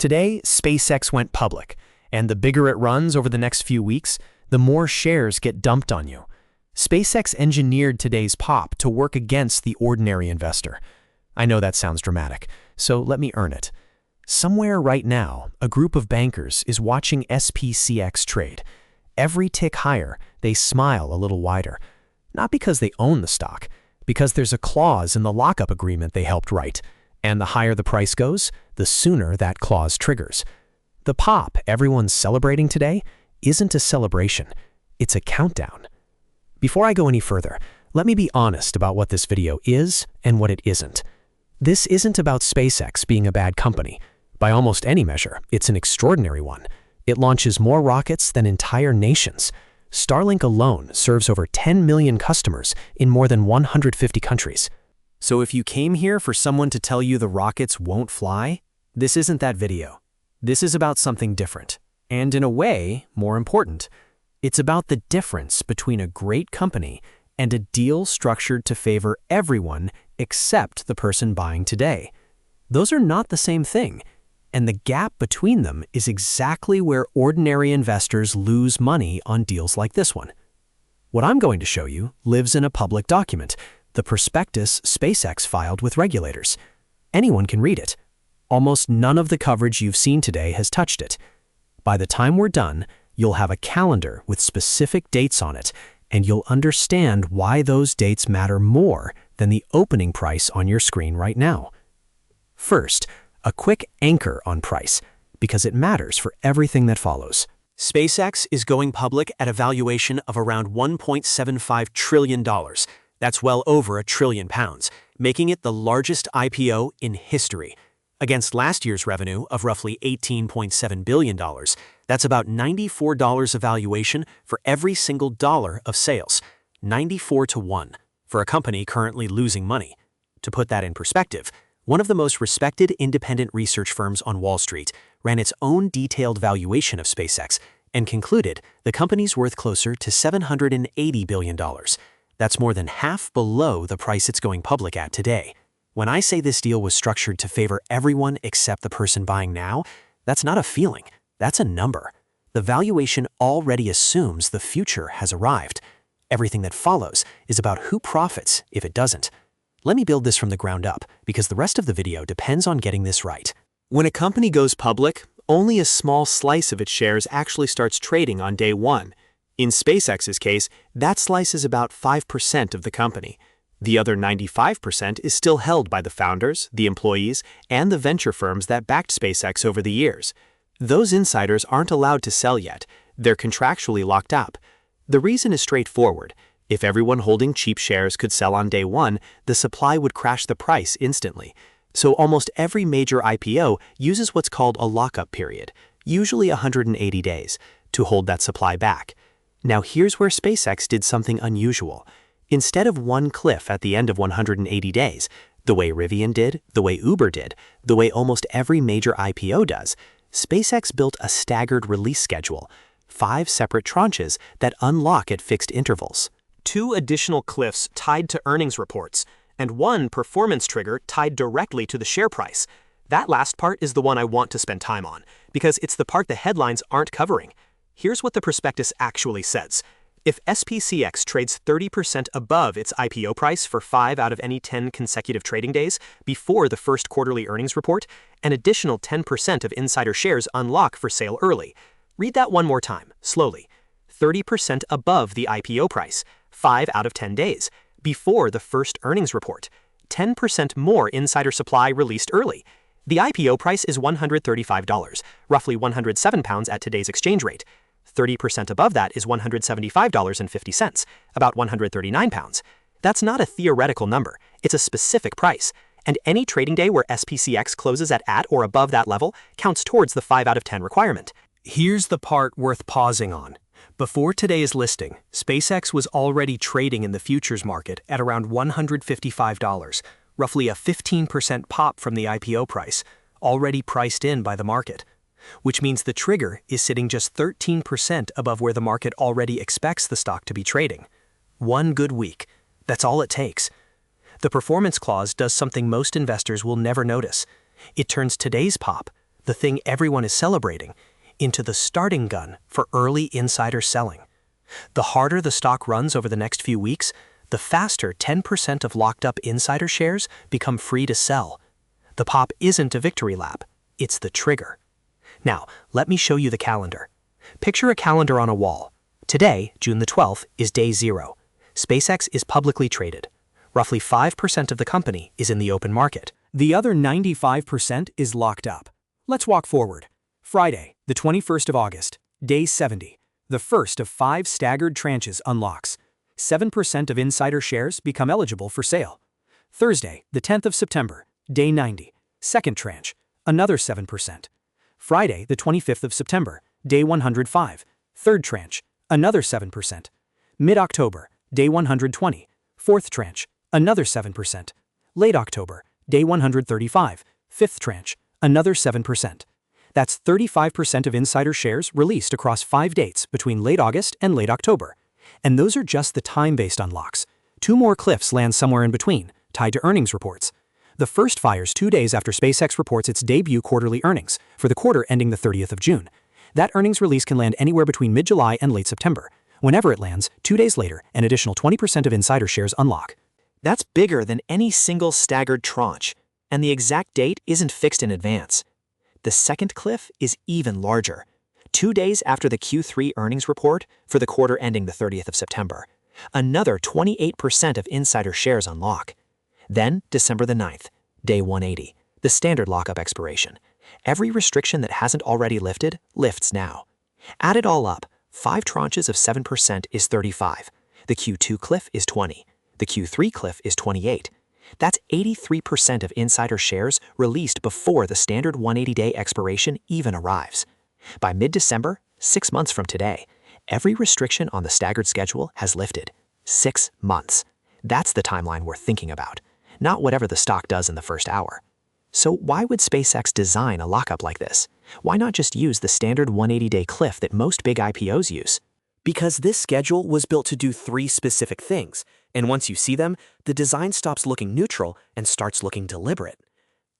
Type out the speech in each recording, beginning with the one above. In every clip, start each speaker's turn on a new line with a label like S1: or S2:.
S1: Today, SpaceX went public, and the bigger it runs over the next few weeks, the more shares get dumped on you. SpaceX engineered today's pop to work against the ordinary investor. I know that sounds dramatic, so let me earn it. Somewhere right now, a group of bankers is watching SPCX trade. Every tick higher, they smile a little wider. Not because they own the stock, because there's a clause in the lockup agreement they helped write. And the higher the price goes, the sooner that clause triggers. The pop everyone's celebrating today isn't a celebration, it's a countdown. Before I go any further, let me be honest about what this video is and what it isn't. This isn't about SpaceX being a bad company. By almost any measure, it's an extraordinary one. It launches more rockets than entire nations. Starlink alone serves over 10 million customers in more than 150 countries. So if you came here for someone to tell you the rockets won't fly, this isn't that video. This is about something different, and in a way, more important. It's about the difference between a great company and a deal structured to favor everyone except the person buying today. Those are not the same thing, and the gap between them is exactly where ordinary investors lose money on deals like this one. What I'm going to show you lives in a public document, the prospectus SpaceX filed with regulators. Anyone can read it. Almost none of the coverage you've seen today has touched it. By the time we're done, you'll have a calendar with specific dates on it, and you'll understand why those dates matter more than the opening price on your screen right now. First, a quick anchor on price, because it matters for everything that follows. SpaceX is going public at a valuation of around $1.75 trillion. That's well over £1 trillion, making it the largest IPO in history. Against last year's revenue of roughly $18.7 billion, that's about $94 of valuation for every single dollar of sales. 94 to 1 for a company currently losing money. To put that in perspective, one of the most respected independent research firms on Wall Street ran its own detailed valuation of SpaceX and concluded the company's worth closer to $780 billion. That's more than half below the price it's going public at today. When I say this deal was structured to favor everyone except the person buying now, that's not a feeling, that's a number. The valuation already assumes the future has arrived. Everything that follows is about who profits if it doesn't. Let me build this from the ground up, because the rest of the video depends on getting this right. When a company goes public, only a small slice of its shares actually starts trading on day one. In SpaceX's case, that slice is about 5% of the company. The other 95% is still held by the founders, the employees, and the venture firms that backed SpaceX over the years. Those insiders aren't allowed to sell yet. They're contractually locked up. The reason is straightforward. If everyone holding cheap shares could sell on day one, the supply would crash the price instantly. So almost every major IPO uses what's called a lockup period, usually 180 days, to hold that supply back. Now here's where SpaceX did something unusual. Instead of one cliff at the end of 180 days, the way Rivian did, the way Uber did, the way almost every major IPO does, SpaceX built a staggered release schedule, 5 separate tranches that unlock at fixed intervals. 2 additional cliffs tied to earnings reports, and 1 performance trigger tied directly to the share price. That last part is the one I want to spend time on, because it's the part the headlines aren't covering. Here's what the prospectus actually says. If SPCX trades 30% above its IPO price for 5 out of any 10 consecutive trading days before the first quarterly earnings report, an additional 10% of insider shares unlock for sale early. Read that one more time, slowly. 30% above the IPO price, 5 out of 10 days, before the first earnings report. 10% more insider supply released early. The IPO price is $135, roughly £107 at today's exchange rate. 30% above that is $175.50, about £139. That's not a theoretical number, it's a specific price. And any trading day where SPCX closes at or above that level counts towards the 5 out of 10 requirement. Here's the part worth pausing on. Before today's listing, SpaceX was already trading in the futures market at around $155, roughly a 15% pop from the IPO price, already priced in by the market. Which means the trigger is sitting just 13% above where the market already expects the stock to be trading. One good week. That's all it takes. The performance clause does something most investors will never notice. It turns today's pop, the thing everyone is celebrating, into the starting gun for early insider selling. The harder the stock runs over the next few weeks, the faster 10% of locked-up insider shares become free to sell. The pop isn't a victory lap, it's the trigger. Now, let me show you the calendar. Picture a calendar on a wall. Today, June the 12th, is day 0. SpaceX is publicly traded. Roughly 5% of the company is in the open market. The other 95% is locked up. Let's walk forward. Friday, the 21st of August, day 70. The first of 5 staggered tranches unlocks. 7% of insider shares become eligible for sale. Thursday, the 10th of September, day 90. Second tranche, another 7%. Friday, the 25th of September, day 105. Third tranche, another 7%. Mid-October, day 120. Fourth tranche, another 7%. Late October, day 135. Fifth tranche, another 7%. That's 35% of insider shares released across 5 dates between late August and late October. And those are just the time-based unlocks. 2 more cliffs land somewhere in between, tied to earnings reports. The first fires 2 days after SpaceX reports its debut quarterly earnings for the quarter ending the 30th of June. That earnings release can land anywhere between mid-July and late September. Whenever it lands, 2 days later, an additional 20% of insider shares unlock. That's bigger than any single staggered tranche, and the exact date isn't fixed in advance. The second cliff is even larger. 2 days after the Q3 earnings report for the quarter ending the 30th of September, another 28% of insider shares unlock. Then, December the 9th, day 180, the standard lockup expiration. Every restriction that hasn't already lifted, lifts now. Add it all up, 5 tranches of 7% is 35. The Q2 cliff is 20. The Q3 cliff is 28. That's 83% of insider shares released before the standard 180-day expiration even arrives. By mid-December, 6 months from today, every restriction on the staggered schedule has lifted. 6 months. That's the timeline we're thinking about, not whatever the stock does in the first hour. So why would SpaceX design a lockup like this? Why not just use the standard 180-day cliff that most big IPOs use? Because this schedule was built to do 3 specific things, and once you see them, the design stops looking neutral and starts looking deliberate.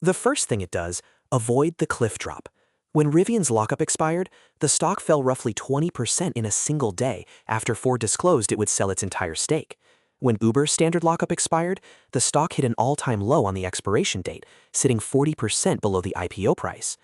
S1: The first thing it does, avoid the cliff drop. When Rivian's lockup expired, the stock fell roughly 20% in a single day after Ford disclosed it would sell its entire stake. When Uber's standard lockup expired, the stock hit an all-time low on the expiration date, sitting 40% below the IPO price.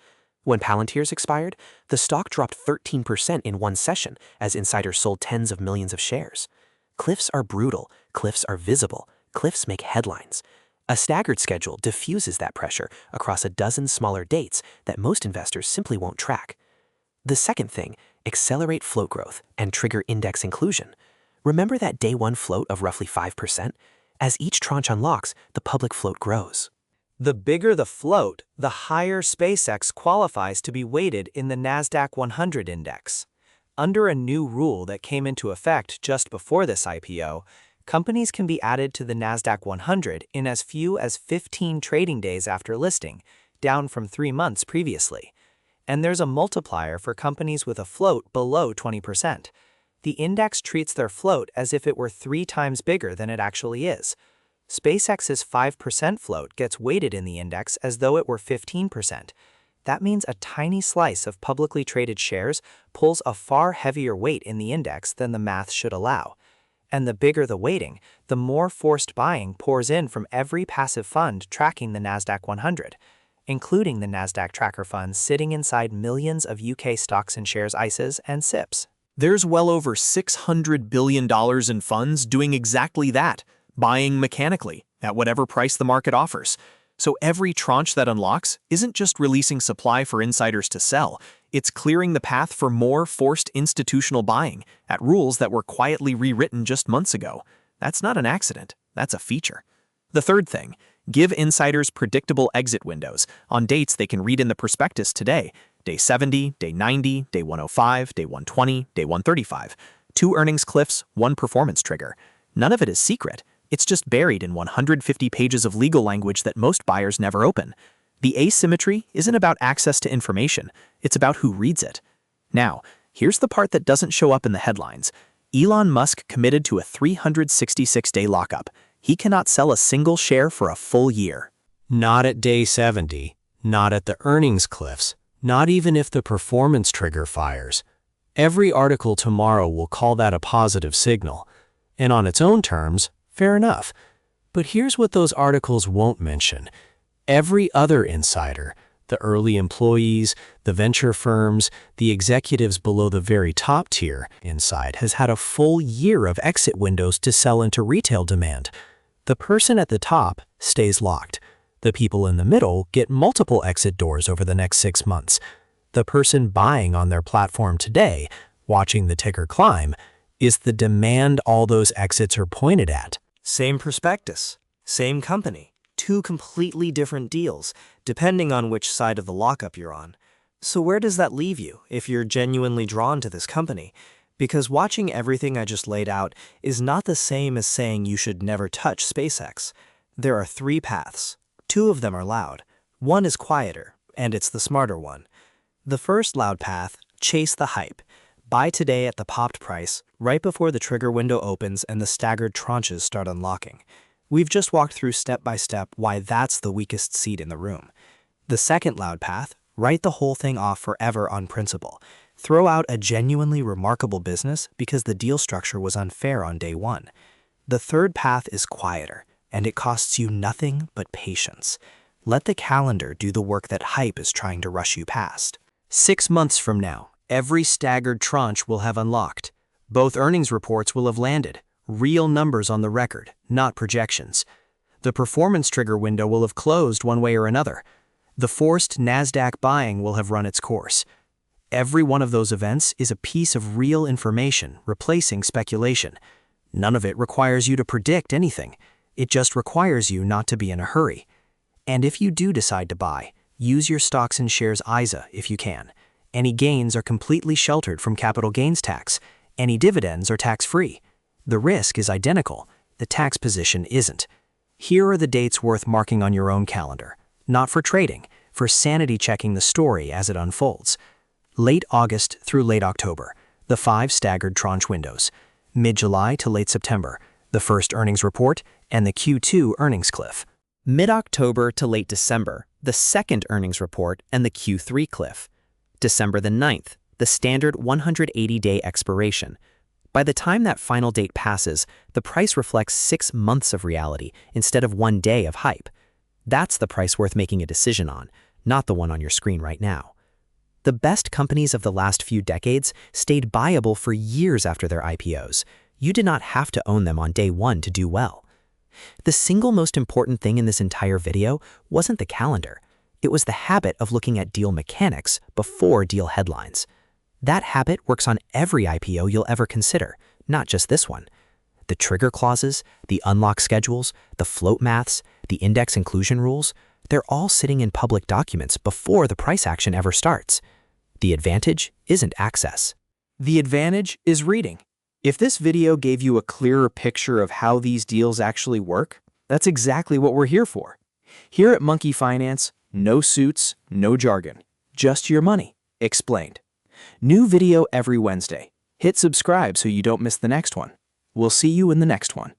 S1: When Palantir's expired, the stock dropped 13% in one session as insiders sold tens of millions of shares. Cliffs are brutal, cliffs are visible, cliffs make headlines. A staggered schedule diffuses that pressure across a dozen smaller dates that most investors simply won't track. The second thing, accelerate float growth and trigger index inclusion. Remember that day 1 float of roughly 5%? As each tranche unlocks, the public float grows. The bigger the float, the higher SpaceX qualifies to be weighted in the Nasdaq 100 index. Under a new rule that came into effect just before this IPO, companies can be added to the Nasdaq 100 in as few as 15 trading days after listing, down from 3 months previously. And there's a multiplier for companies with a float below 20%. The index treats their float as if it were 3 times bigger than it actually is. SpaceX's 5% float gets weighted in the index as though it were 15%. That means a tiny slice of publicly traded shares pulls a far heavier weight in the index than the math should allow. And the bigger the weighting, the more forced buying pours in from every passive fund tracking the Nasdaq 100, including the Nasdaq tracker funds sitting inside millions of UK stocks and shares ISAs and SIPPs.
S2: There's well over $600 billion in funds doing exactly that, buying mechanically at whatever price the market offers. So every tranche that unlocks isn't just releasing supply for insiders to sell, it's clearing the path for more forced institutional buying at rules that were quietly rewritten just months ago. That's not an accident, that's a feature. The third thing, give insiders predictable exit windows on dates they can read in the prospectus today. Day 70, day 90, day 105, day 120, day 135. 2 earnings cliffs, 1 performance trigger. None of it is secret. It's just buried in 150 pages of legal language that most buyers never open. The asymmetry isn't about access to information, it's about who reads it. Now, here's the part that doesn't show up in the headlines. Elon Musk committed to a 366-day lockup. He cannot sell a single share for a full year.
S1: Not at day 70, not at the earnings cliffs,
S3: Not even if the performance trigger fires. Every article tomorrow will call that a positive signal. And on its own terms, fair enough. But here's what those articles won't mention. Every other insider, the early employees, the venture firms, the executives below the very top tier inside, has had a full year of exit windows to sell into retail demand. The person at the top stays locked. The people in the middle get multiple exit doors over the next 6 months. The person buying on their platform today, watching the ticker climb, is the demand all those exits are pointed at.
S4: Same prospectus, same company, two completely different deals, depending on which side of the lockup you're on. So where does that leave you if you're genuinely drawn to this company? Because watching everything I just laid out is not the same as saying you should never touch SpaceX. There are 3 paths. 2 of them are loud. One is quieter, and it's the smarter one. The first loud path, chase the hype. Buy today at the popped price, right before the trigger window opens and the staggered tranches start unlocking. We've just walked through step by step why that's the weakest seat in the room. The second loud path, write the whole thing off forever on principle. Throw out a genuinely remarkable business because the deal structure was unfair on day one. The third path is quieter, and it costs you nothing but patience. Let the calendar do the work that hype is trying to rush you past. 6 months from now, every staggered tranche will have unlocked. Both earnings reports will have landed. Real numbers on the record, not projections. The performance trigger window will have closed one way or another. The forced Nasdaq buying will have run its course. Every one of those events is a piece of real information replacing speculation. None of it requires you to predict anything. It just requires you not to be in a hurry. And if you do decide to buy, use your stocks and shares ISA if you can. Any gains are completely sheltered from capital gains tax. Any dividends are tax-free. The risk is identical. The tax position isn't. Here are the dates worth marking on your own calendar. Not for trading, for sanity checking the story as it unfolds. Late August through late October, the 5 staggered tranche windows. Mid-July to late September, the first earnings report and the Q2 earnings cliff.
S5: Mid-October to late December, the second earnings report and the Q3 cliff. December the 9th, the standard 180-day expiration. By the time that final date passes, the price reflects 6 months of reality instead of 1 day of hype. That's the price worth making a decision on, not the one on your screen right now. The best companies of the last few decades stayed buyable for years after their IPOs. You did not have to own them on day 1 to do well. The single most important thing in this entire video wasn't the calendar. It was the habit of looking at deal mechanics before deal headlines. That habit works on every IPO you'll ever consider, not just this one. The trigger clauses, the unlock schedules, the float maths, the index inclusion rules, they're all sitting in public documents before the price action ever starts. The advantage isn't access.
S2: The advantage is reading. If this video gave you a clearer picture of how these deals actually work, that's exactly what we're here for. Here at Monkey Finance, no suits, no jargon, just your money, explained. New video every Wednesday. Hit subscribe so you don't miss the next one. We'll see you in the next one.